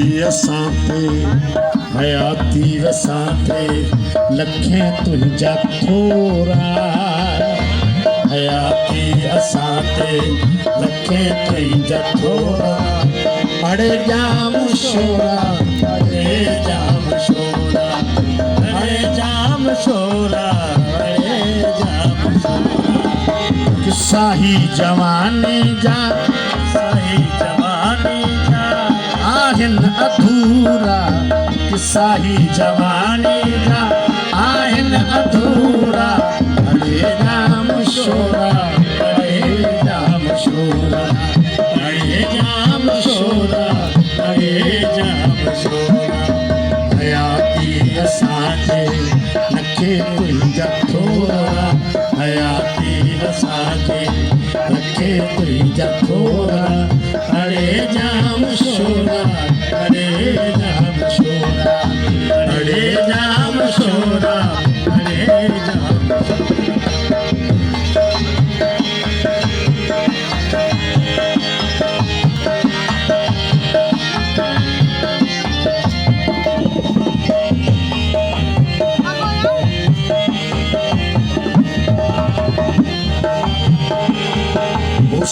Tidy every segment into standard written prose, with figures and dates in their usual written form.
असांते हयाती असांते लखें तुंहिंजा थोरा हयाती असांते लखें तुंहिंजा थोरा अड़े जाम शोरा अड़े जाम शोरा अड़े जाम शोरा अड़े जाम शोरा किस्सा ही जवानी जा सही जवानी जा आहिन अधूरा किस्सा ही जवानी जा आहिन अधूरा अड़े जाम शोरा अड़े जाम शोरा अड़े जाम शोरा अड़े जाम शोरा हयाती असांजे लखे तुंहिंजा थोरा हयाती असांजे लखे तुंहिंजा थोरा अड़े जाम शोरा अड़े जाम शोरा अड़े जाम शोरा अड़े जाम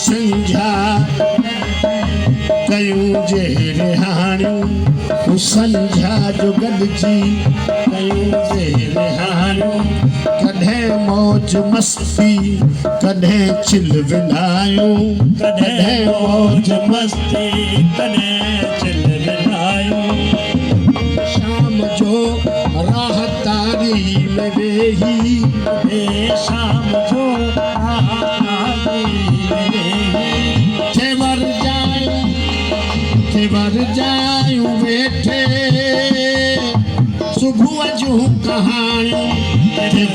संझा कयूं जे रिहाणियूं संझा जो गॾिजी कयूं जे रिहाणियूं कॾहिं मौज मस्ती कॾहिं चिल विलायूं कॾहिं मौज मस्ती कॾहिं चिल विलायूं शाम जो राह तारी में वेही शाम जो राह तारी वर जायूं वेठे सुबुह जूं कहाणियूं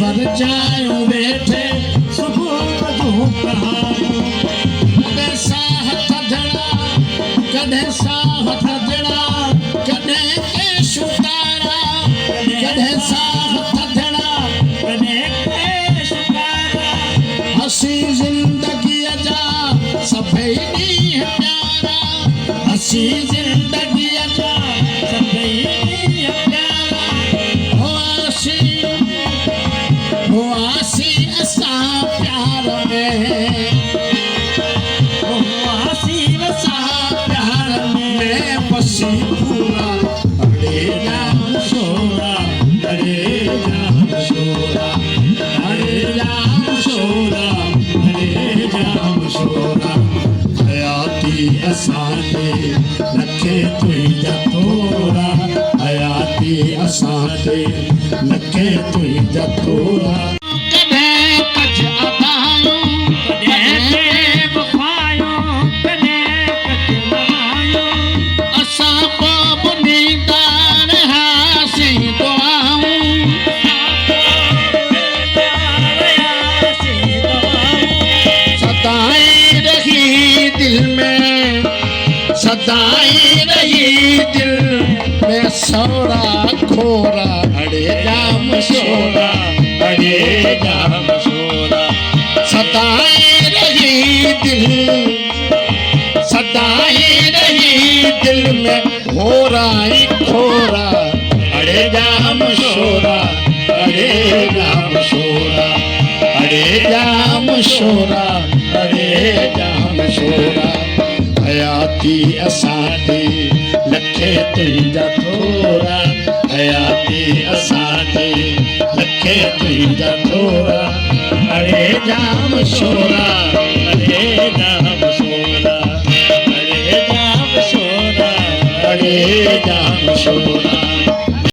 वर जायूं वेठे सुबुह जूं कहाणियूं कॾहिं साह थधड़ा कॾहिं साह थधड़ा कॾहिं केश तारा कॾहिं साह थधड़ा कॾहिं केश तारा हसी ज़िंदगीअ जा सभई ॾींहं प्यारा हसी ज़िंदगीअ जा सभई ॾींहं प्यारा हुआसीं असां प्यार में हुआसीं असां प्यार में बसी पूरा अड़े जाम शोरा अड़े जाम शोरा अड़े जाम शोरा अड़े जाम शोरा हयाती असांजे लखे तुंहिंजा थोरा हयाती असांजे लखे तुंहिंजा थोरा कॾहिं कछ अदायूं कॾहिं वफ़ायूं कॾहिं कछ वफ़ायूं असां बाबु ॾींदा रहियासीं दुआऊं सदाई रही दिल में सदाई रही दिल में सौरा खोरा अड़े जाम शोरा अड़े जाम शोरा सदाई रही दिल में होराई खोरा अड़े जाम शोरा अड़े जाम शोरा अड़े जाम शोरा अड़े जाम शोरा हयाती असांजे लखे तुंहिंजा थोरा हयाती असांजे लखे तुंहिंजा थोरा अड़े जाम शोरा अड़े जाम